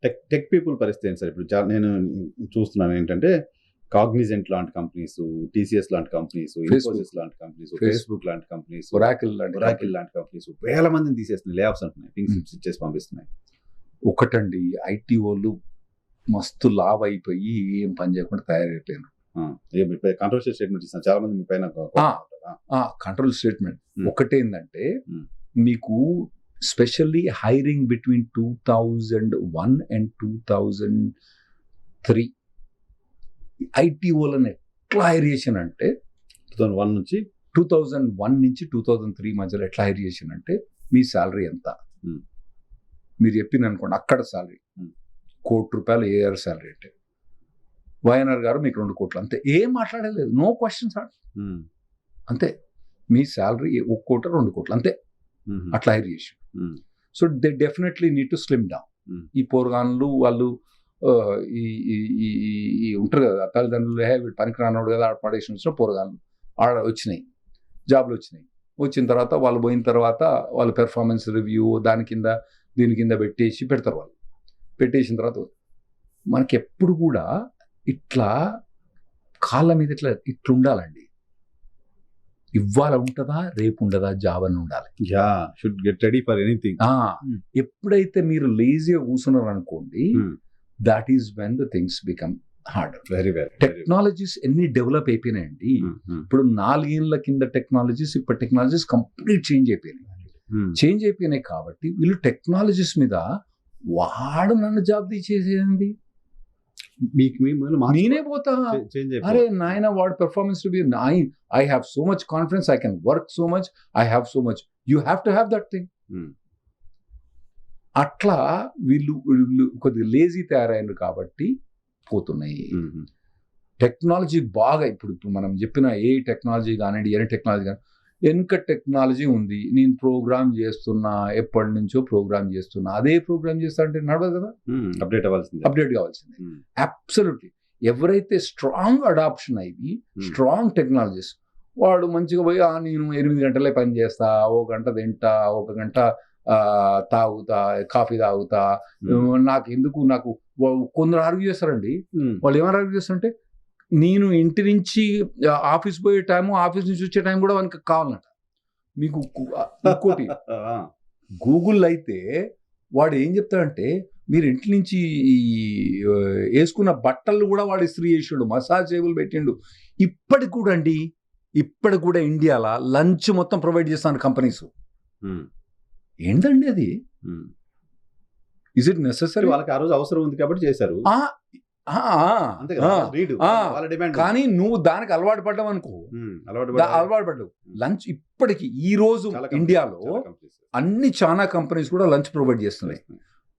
Tech people పరిస్థితి ఏంటి sir? ఇప్పుడు నేను చూస్తున్నాను ఏంటంటే కాగ్నిజెంట్ లాంటి కంపెనీస్, టీసీఎస్ లాంటి కంపెనీస్, ఇన్ఫోసిస్ లాంటి కంపెనీస్, ఫేస్బుక్ లాంటి కంపెనీస్, ఒరాకిల్ లాంటి కంపెనీస్ వేల మందిని తీసేస్తున్నాయి, లే ఆఫ్స్ అంటున్నాయి, థింగ్స్ ఇచ్చేసి పంపిస్తున్నాయి. ఒకటండి, ఐటీ వాళ్ళు మస్తు లావ్ అయిపోయి ఏం పని చేయకుండా తయారైపోయారు. కంట్రోల్ స్టేట్మెంట్ ఇస్తాను చాలా మంది మీ పైన. కంట్రోల్ స్టేట్మెంట్ ఒకటేందంటే మీకు specially hiring between 2001 and 2003 IT వాళ్ళని ఎట్లా హైర్ చేసిన అంటే 2001 నుంచి 2003 మధ్యలో ఎట్లా హైర్ చేసిన అంటే మీ శాలరీ ఎంత మీరు చెప్పింది అనుకోండి, అక్కడ శాలరీ ₹1,00,00,000 ఏఆర్ శాలరీ అంటే వైఎన్ఆర్ గారు మీకు 2 కోట్లు అంతే, ఏం మాట్లాడలేదు, నో క్వశ్చన్స్ అంతే. మీ శాలరీ 1 కోటి 2 కోట్లు అంతే, అట్లా హైర్ చేసి. So they definitely need to slim down. ఈ పోరగాన్లు వాళ్ళు ఈ ఉంటారు కదా తల్లిదండ్రులు, వీడు పనికి రానోడు కదా ఆడ పడేసి వచ్చిన పోరగాన్లు ఆడ వచ్చినాయి, జాబ్లు వచ్చినాయి. వచ్చిన తర్వాత వాళ్ళు పోయిన తర్వాత వాళ్ళ పెర్ఫార్మెన్స్ రివ్యూ దీని కింద పెడతారు. వాళ్ళు పెట్టేసిన తర్వాత మనకి ఎప్పుడు కూడా ఇట్లా కాళ్ళ మీద ఇట్లా ఉండాలండి. ఇవాళ ఉంటుందా రేపు ఉండదా జాబ్ అని ఉండాలి. Should get ready for anything. ఎప్పుడైతే మీరు లేజీగా కూర్చున్నారు అనుకోండి, that is when the things become harder. Very very technologies ఎన్ని డెవలప్ అయిపోయినాయండి. ఇప్పుడు 4 ఏళ్ల కింద టెక్నాలజీస్, ఇప్పుడు టెక్నాలజీస్ కంప్లీట్ చేంజ్ అయిపోయినాయి. కాబట్టి వీళ్ళు టెక్నాలజీస్ మీద వాడు నన్ను జాబ్ తీసేసేది, నేనే పోతా. అరే నాయన, వాడు performance to be, I have so much confidence, I can work so much, I have so much, you have to have that thing. అట్లా వీళ్ళు కొద్దిగా లేజీ తయారైనారు కాబట్టి పోతున్నాయి. టెక్నాలజీ బాగా ఇప్పుడు మనం చెప్పిన ఏ టెక్నాలజీ కానివ్వండి, ఏ టెక్నాలజీ కానీ, వెనుక టెక్నాలజీ ఉంది. నేను ప్రోగ్రామ్ చేస్తున్నా, ఎప్పటి నుంచో ప్రోగ్రామ్ చేస్తున్నా, అదే ప్రోగ్రామ్ చేస్తా అంటే నడవదు కదా, అప్డేట్ కావాల్సిందే. అబ్సల్యూట్లీ. ఎవరైతే స్ట్రాంగ్ అడాప్షన్ అయ్యి స్ట్రాంగ్ టెక్నాలజీస్, వాడు మంచిగా పోయి నేను 8 గంటలే పని చేస్తా, 1 గంట తింటా, 1 గంట తాగుతా, కాఫీ తాగుతా, నాకు కొందరు ఆర్గ్యూ చేస్తారండి. వాళ్ళు ఏమైనా ఆర్గ్యూ చేస్తారంటే, నేను ఇంటి నుంచి ఆఫీస్ పోయే టైము, ఆఫీస్ నుంచి వచ్చే టైం కూడా వానికి కావాలన్నట. మీకు ఇంకోటి గూగుల్ అయితే వాడు ఏం చెప్తాడంటే, మీరు ఇంటి నుంచి వేసుకున్న బట్టలు కూడా వాడు ఇస్త్రీ చేసాడు, మసాజ్ టేబుల్ పెట్టిండు. ఇప్పటికి కూడా ఇండియాలో లంచ్ మొత్తం ప్రొవైడ్ చేస్తాను కంపెనీస్. ఏంటండి అది? Is it necessary? వాళ్ళకి ఆ రోజు అవసరం ఉంది కాబట్టి చేశారు. కానీ నువ్వు దానికి అలవాటు పడ్డావు అనుకో, అలవాటు పడ్డావు. లంచ్ ఇప్పటికి ఈ రోజు ఇండియాలో చాలా కంపెనీస్ కూడా లంచ్ ప్రొవైడ్ చేస్తున్నాయి.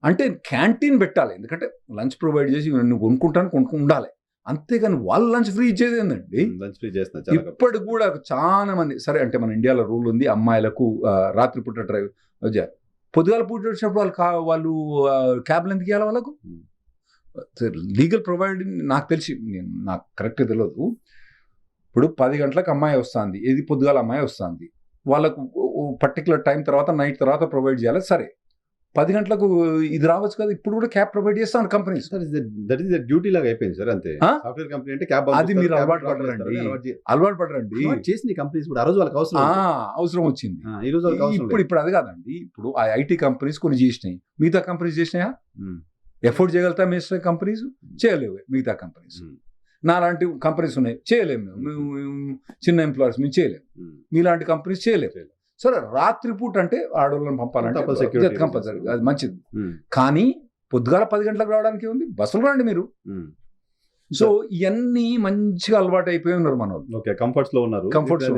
అంటే క్యాంటీన్ పెట్టాలి, ఎందుకంటే లంచ్ ప్రొవైడ్ చేసి నువ్వు కొనుక్కుంటాను ఉండాలి. అంతేగాని వాళ్ళు లంచ్ ఫ్రీ ఇచ్చేది ఏంటండి? ఇప్పటికి కూడా చాలా మంది, సరే అంటే మన ఇండియాలో రూల్ ఉంది, అమ్మాయిలకు రాత్రిపూట డ్రైవ్, పొద్దుగాల పూట వచ్చినప్పుడు వాళ్ళు క్యాబ్లు ఎందుకు ఇవ్వాలి వాళ్ళకు? లీగల్ ప్రొవైడింగ్ నాకు తెలిసి, నాకు కరెక్ట్గా తెలియదు. ఇప్పుడు 10 గంటలకు అమ్మాయి వస్తుంది, ఏది పొద్దుగాల అమ్మాయి వస్తుంది, వాళ్ళకు పర్టికులర్ టైం తర్వాత నైట్ తర్వాత ప్రొవైడ్ చేయాలి. సరే 10 గంటలకు ఇది రావచ్చు కదా, ఇప్పుడు కూడా క్యాబ్ ప్రొవైడ్ చేస్తాను companies. That is the duty లాగా అయిపోయింది సార్. అంతే, సాఫ్ట్వేర్ కంపెనీ అంటే క్యాబ్. అది మీరు అలవాటు పడరండి. చేసిన కంపెనీస్ కూడా ఆ రోజు వాళ్ళకి అవసరం వచ్చింది. ఇప్పుడు అది కాదండి. ఇప్పుడు ఆ ఐటీ కంపెనీస్ కొన్ని చేసినాయి, మిగతా కంపెనీస్ చేసినాయా? ఎఫోర్డ్ చేయగలుగుతా మిగతా కంపెనీస్? చేయలేవు. మిగతా కంపెనీస్ నాలాంటి కంపెనీస్ ఉన్నాయి, చేయలేము. మేము చిన్న ఎంప్లాయీస్ మేము చేయలేము, మీలాంటి కంపెనీస్ చేయలేము. సరే రాత్రిపూట అంటే ఆడవాళ్ళని పంపాలంటే కంపల్సరీ, అది మంచిది. కానీ పొద్దుగాల 10 గంటలకు రావడానికి ఉంది, బస్సులు రండి మీరు. సో ఇవన్నీ మంచిగా అలవాటు అయిపోయి ఉన్నారు మన వాళ్ళు. కంఫర్ట్స్ లో ఉన్నారు.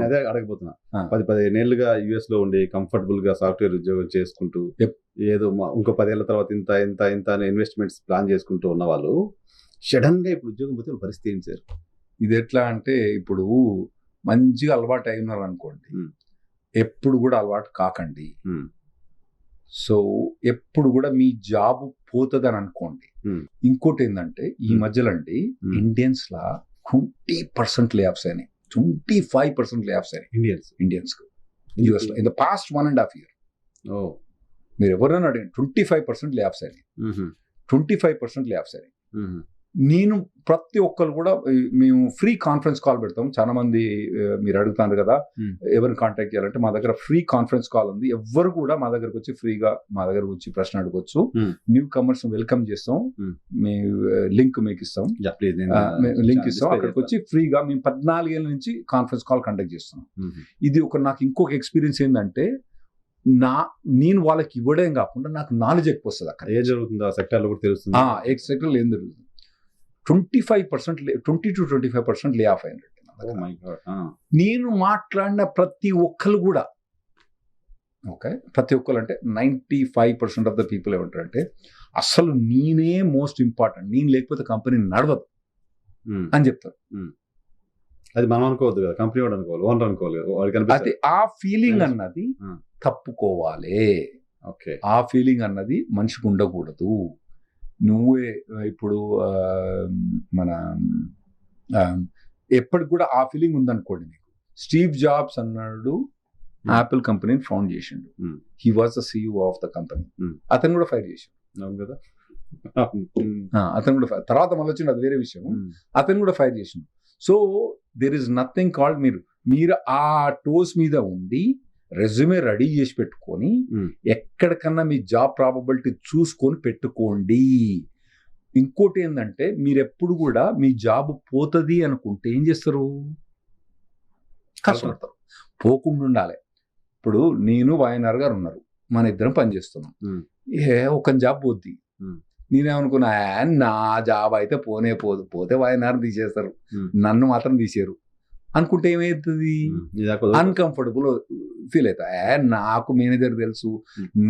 అదే అడగబోతున్నా, 10-15 ఏళ్ళుగా యుఎస్ లో ఉండి కంఫర్టబుల్ గా సాఫ్ట్వేర్ ఉద్యోగం చేసుకుంటూ, ఏదో ఇంకో 10 ఏళ్ల తర్వాత ఇంత ఇన్వెస్ట్మెంట్స్ ప్లాన్ చేసుకుంటూ ఉన్న వాళ్ళు సడన్ గా ఇప్పుడు ఉద్యోగం పోతే పరిస్థితి ఏంటి సార్? ఇది ఎట్లా అంటే, ఇప్పుడు మంచిగా అలవాటు అయి ఉన్నారు అనుకోండి, ఎప్పుడు కూడా అలవాటు కాకండి. సో ఎప్పుడు కూడా మీ జాబ్ పోతుందని అనుకోండి. ఇంకోటి ఏంటంటే, ఈ మధ్యలో అండి ఇండియన్స్ లా 20% లే ఆఫ్స్ అయినాయి, 25% లే ఆఫ్స్ అయినాయి ఇండియన్స్ యూఎస్ లో ఇన్ ద పాస్ట్ 1.5 years. మీరు ఎవరైనా అడిగిన 25% లే ఆఫ్స్ అయినాయి. 25% లే ఆఫ్ అయినాయి. నేను ప్రతి ఒక్కరు కూడా మేము ఫ్రీ కాన్ఫరెన్స్ కాల్ పెడతాం. చాలా మంది మీరు అడుగుతారు కదా ఎవరిని కాంటాక్ట్ చేయాలంటే, మా దగ్గర ఫ్రీ కాన్ఫరెన్స్ కాల్ ఉంది. ఎవరు కూడా మా దగ్గరకు వచ్చి ఫ్రీగా మా దగ్గరకు వచ్చి ప్రశ్న అడగొచ్చు. న్యూ కమర్స్ వెల్కమ్ చేస్తాం. మీ లింక్ మీకు ఇస్తాం, లింక్ ఇస్తాం. అక్కడికి వచ్చి ఫ్రీగా మేము 14 ఏళ్ళ నుంచి కాన్ఫరెన్స్ కాల్ కండక్ట్ చేస్తున్నాం. ఇది నాకు ఇంకొక ఎక్స్పీరియన్స్ ఏంటంటే, నేను వాళ్ళకి ఇవ్వడం కాకుండా నాకు నాలెడ్జ్ ఎక్కువ వస్తుంది. అక్కడ ఏం జరుగుతుందో ఆ సెక్టర్లో కూడా తెలుస్తుంది. సెక్టర్లో ఏం జరుగుతుంది. 20 to 25% లే ఆఫ్ అయినట్టు. నేను మాట్లాడిన ప్రతి ఒక్కరు కూడా, ఓకే, ప్రతి ఒక్కరు అంటే 95% ఆఫ్ ద పీపుల్ ఏమంటారంటే, అసలు నేనే మోస్ట్ ఇంపార్టెంట్, నేను లేకపోతే కంపెనీ నడవదు అని చెప్తారు. అది మనం అనుకోవద్దు కదా, కంపెనీ వాడు అనుకోవాలి, ఓనర్ అనుకోవాలి. అది ఆ ఫీలింగ్ అన్నది తప్పుకోవాలి. ఓకే, ఆ ఫీలింగ్ అన్నది మనిషికి ఉండకూడదు. నువ్వే ఇప్పుడు మన ఎప్పటికి కూడా ఆ ఫీలింగ్ ఉందనుకోండి మీకు. స్టీవ్ జాబ్స్ అన్నాడు యాపిల్ కంపెనీని ఫౌండ్ చేసిండు. He was the CEO of the company. అతను కూడా ఫైర్ చేసిండు కదా. అతను కూడా తర్వాత మళ్ళీ వచ్చిండు, అది వేరే విషయం. అతను కూడా ఫైర్ చేసిండు. So there is nothing called మీరు ఆ టోస్ మీద ఉండి రెజ్యూమే రెడీ చేసి పెట్టుకొని ఎక్కడికన్నా మీ జాబ్ ప్రాబబిలిటీ చూసుకొని పెట్టుకోండి. ఇంకోటి ఏంటంటే, మీరు ఎప్పుడు కూడా మీ జాబ్ పోతుంది అనుకుంటే ఏం చేస్తారు? కష్టపడతారు. పోకుండా ఉండాలి. ఇప్పుడు నేను వాయనార్ గారు ఉన్నారు, మన ఇద్దరం పని చేస్తున్నాం. ఒక జాబ్ పోద్ది. నేనేమనుకున్నా, నా జాబ్ అయితే పోనే పోదు, పోతే వాయనార్ తీసేస్తారు, నన్ను మాత్రం తీసేరు అనుకుంటే ఏమవుతుంది? అన్కంఫర్టబుల్ ఫీల్ అవుతా. నాకు మేనేజర్ తెలుసు,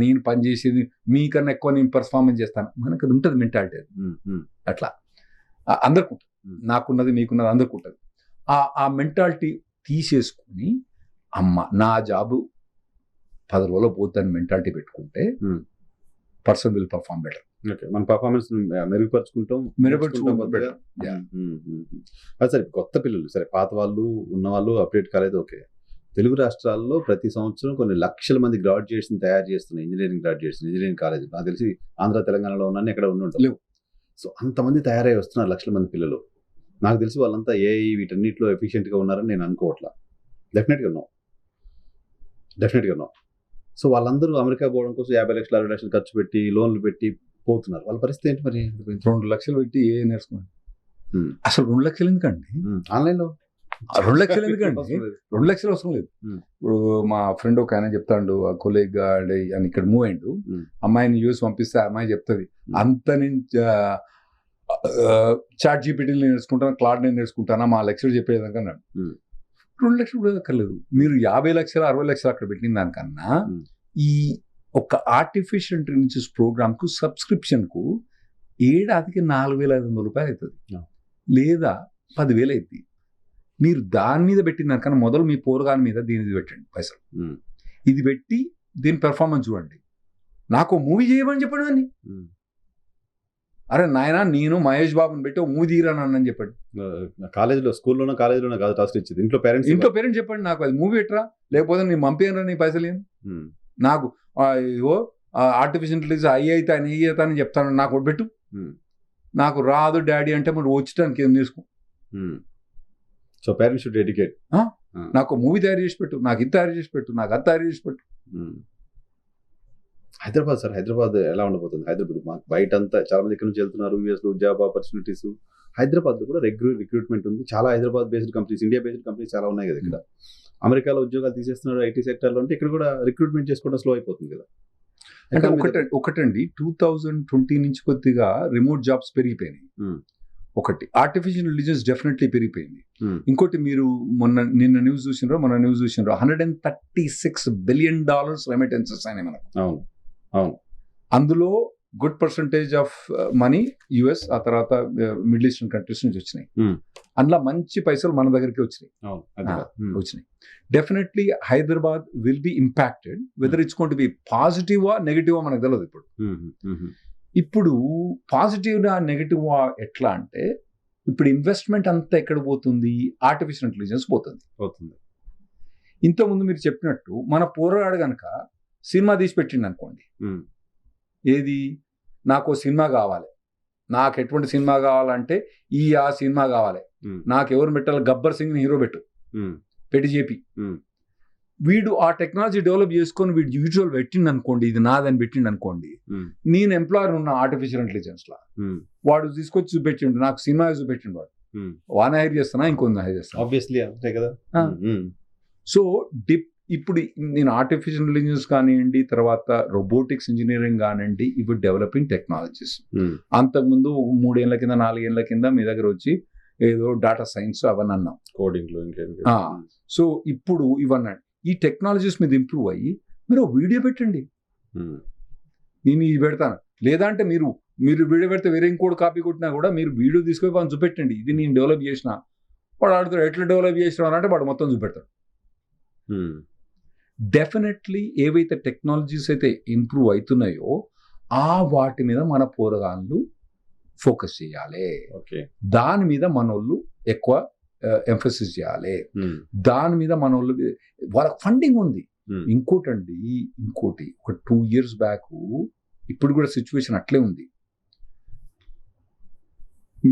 నేను పనిచేసేది మీకన్నా ఎక్కువ నేను పర్ఫార్మెన్స్ చేస్తాను, మనకు అది ఉంటుంది మెంటాలిటీ. అట్లా అందరికి ఉంటుంది, నాకున్నది మీకున్నది అందరికి ఉంటుంది. ఆ మెంటాలిటీ తీసేసుకుని, అమ్మ నా జాబు 10 రోజుల్లో పోతుందని మెంటాలిటీ పెట్టుకుంటే పర్సన్ విల్ పర్ఫార్మ్ బెటర్. మన పర్ఫార్మెన్స్ మెరుగుపరుచుకుంటాం. సరే, కొత్త పిల్లలు, సరే పాత వాళ్ళు ఉన్నవాళ్ళు అప్డేట్ కాలేదు, ఓకే. తెలుగు రాష్ట్రాల్లో ప్రతి సంవత్సరం కొన్ని లక్షల మంది గ్రాడ్యుయేట్స్ తయారు చేస్తున్నాయి, ఇంజనీరింగ్ గ్రాడ్యుయేట్స్, ఇంజనీరింగ్ కాలేజ్. నాకు తెలిసి ఆంధ్ర తెలంగాణలో ఉన్నాను, ఎక్కడ ఉండి. సో అంతమంది తయారై వస్తున్నారు, లక్షల మంది పిల్లలు. నాకు తెలిసి వాళ్ళంతా ఏఐ వీటన్నిటిలో ఎఫిషియెంట్గా ఉన్నారని నేను అనుకోవట్లా. డెఫినెట్గా ఉన్నాం. సో వాళ్ళందరూ అమెరికా పోవడం కోసం 50 లక్షలు 60 లక్షలు ఖర్చు పెట్టి లోన్లు పెట్టి పోతున్నారు. వాళ్ళ పరిస్థితి ఏంటి మరి? 2 లక్షలు పెట్టి ఏ నేర్చుకున్నాను. అసలు 2 లక్షలు ఎందుకండి ఆన్లైన్లో? 2 లక్షలు ఎందుకండి? 2 లక్షలు అవసరం లేదు. ఇప్పుడు మా ఫ్రెండ్ ఒక ఆయన చెప్తాడు, కొలీగ్ అని ఇక్కడ మూవ్ అయ్యిండు, అమ్మాయిని యూఎస్ పంపిస్తే అమ్మాయి చెప్తుంది, అంత నేను చాట్ జీపీటీ నేర్చుకుంటాను, క్లాడ్ నేను నేర్చుకుంటానా, మా లెక్చర్ చెప్పేదానికన్నా 2 లక్షలు కూడా అక్కర్లేదు. మీరు 50 లక్షలు 60 లక్షలు అక్కడ పెట్టిన దానికన్నా ఈ ఒక ఆర్టిఫిషియల్ ఇంటెలిజెన్స్ ప్రోగ్రామ్కు సబ్స్క్రిప్షన్కు ఏడాదికి 4,500 రూపాయలు అవుతుంది, లేదా 10,000 అవుతుంది. మీరు దాని మీద పెట్టిన దానికన్నా మొదలు మీ పోరగాని మీద దీని పెట్టండి పైసలు. ఇది పెట్టి దీని పెర్ఫార్మెన్స్ చూడండి. నాకు మూవీ చేయమని చెప్పండి అని. అరే నాయన, నేను మహేష్ బాబుని పెట్టి మూవీ తీరానని చెప్పండి. కాలేజీలో, స్కూల్లోనో కాలేజీలోనో కాదు టాస్క్ ఇచ్చేది, ఇంట్లో పేరెంట్స్ చెప్పండి, నాకు అది మూవీ ఎట్రా, లేకపోతే నేను పంపించరా నీ పైసలు ఏం. నాకు ఆర్టిఫిషియల్ ఇంటెలిజెన్స్ అయితే అని చెప్తాను, నాకు పెట్టు. నాకు రాదు డాడీ అంటే మరి వచ్చడానికి ఏం చేసుకో. So parents should educate. నాకు మూవీ తయారు చేసి పెట్టు, నాకు ఇది తయారు చేసి పెట్టు, నాకు అది తయారు చేసి పెట్టు. హైదరాబాద్ సార్, హైదరాబాద్ ఎలా ఉండబోతుంది? హైదరాబాద్ బయట అంతా చాలా మంది ఇక్కడ నుంచి వెళ్తున్నారు, యూఎస్లో జాబ్ ఆపర్చునిటీస్. హైదరాబాద్లో కూడా రిక్రూట్మెంట్ ఉంది. చాలా Hyderabad based companies, India based companies చాలా ఉన్నాయి కదా ఇక్కడ. అమెరికాలో ఉద్యోగాలు తీసేస్తున్నారు ఐటీ సెక్టర్లో, అంటే ఇక్కడ కూడా రిక్రూట్మెంట్ చేసుకోవడం స్లో అయిపోతుంది కదా. అంటే ఒకటండి 2020 నుంచి కొద్దిగా రిమోట్ జాబ్స్ పెరిగిపోయినాయి. ఒకటి ఆర్టిఫిషియల్ ఇంటెలిజెన్స్ డెఫినెట్లీ పెరిగిపోయింది. ఇంకోటి మీరు నిన్న న్యూస్ చూసినారో $136 బిలియన్ రెమిటెన్సెస్ అయినాయి మనకు. అవును. అందులో good percentage of money US, ఆ తర్వాత మిడిల్ ఈస్టర్న్ కంట్రీస్ నుంచి వచ్చినాయి. అందులో మంచి పైసలు మన దగ్గరికి వచ్చినాయి. Definitely Hyderabad will be impacted. Whether it's going to be పాజిటివా నెగిటివా మనకు తెలియదు. ఇప్పుడు పాజిటివ్గా నెగిటివా ఎట్లా అంటే, ఇప్పుడు ఇన్వెస్ట్మెంట్ అంతా ఎక్కడ పోతుంది? ఆర్టిఫిషియల్ ఇంటెలిజెన్స్ పోతుంది. ఇంతకుముందు మీరు చెప్పినట్టు మన పోరాడు కనుక సినిమా తీసి పెట్టిండు అనుకోండి, ఏది నాకు సినిమా కావాలి, నాకు ఎటువంటి సినిమా కావాలంటే ఆ సినిమా కావాలి, నాకు ఎవరు పెట్టాలి, గబ్బర్ సింగ్ హీరో పెట్టి చెప్పి వీడు ఆ టెక్నాలజీ డెవలప్ చేసుకొని వీడు యూజువల్ పెట్టిండు అనుకోండి, ఇది నాదని పెట్టిండు అనుకోండి, నేను ఎంప్లాయర్ ఉన్న ఆర్టిఫిషియల్ ఇంటెలిజెన్స్ లా వాడు తీసుకొచ్చి చూపెట్టిండు, నాకు సినిమా చూపెట్టిండు, వాడిని హైర్ చేస్తానా ఇంకొన్ని హైర్ చేస్తాను. ఆబ్వియస్లీ అంతే కదా. సో ఇప్పుడు నేను ఆర్టిఫిషియల్ ఇంటెలిజెన్స్ కానివ్వండి, తర్వాత రోబోటిక్స్ ఇంజనీరింగ్ కానివ్వండి, ఇవి డెవలపింగ్ టెక్నాలజీస్. అంతకుముందు 3 ఏళ్ల కింద 4 ఏళ్ల కింద మీ దగ్గర వచ్చి ఏదో డాటా సైన్స్ అవన్నీ అన్నాం, కోడింగ్. సో ఇప్పుడు ఇవన్నీ ఈ టెక్నాలజీస్ మీద ఇంప్రూవ్ అయ్యి మీరు వీడియో పెట్టండి, నేను ఇది పెడతాను, లేదంటే మీరు వీడియో పెడితే వేరే ఇంకోటి కాపీ కొట్టినా కూడా మీరు వీడియో తీసుకొని వాళ్ళని చూపెట్టండి, ఇది నేను డెవలప్ చేసిన. వాడు ఆడుతాడు ఎట్లా డెవలప్ చేసినావు అంటే వాడు మొత్తం చూపెడతాడు. డెఫినెట్లీ ఏవైతే టెక్నాలజీస్ అయితే ఇంప్రూవ్ అవుతున్నాయో వాటి మీద మన పోరగాళ్ళు ఫోకస్ చేయాలి, దాని మీద మనోళ్ళు ఎక్కువ ఎంఫసిస్ చేయాలి, దాని మీద మనోళ్ళు వాళ్ళకి ఫండింగ్ ఉంది. ఇంకోటి ఒక 2 years బ్యాక్, ఇప్పుడు కూడా సిచ్యువేషన్ అట్లే ఉంది.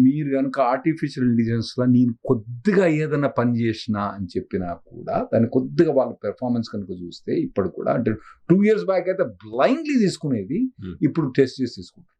మీరు కనుక ఆర్టిఫిషియల్ ఇంటెలిజెన్స్ లో నేను కొద్దిగా ఏదైనా పని చేసినా అని చెప్పినా కూడా దాన్ని కొద్దిగా వాళ్ళ పెర్ఫార్మెన్స్ కనుక చూస్తే ఇప్పుడు కూడా, అంటే 2 years బ్యాక్ అయితే బ్లైండ్లీ తీసుకునేది, ఇప్పుడు టెస్ట్ చేసి తీసుకుంటారు.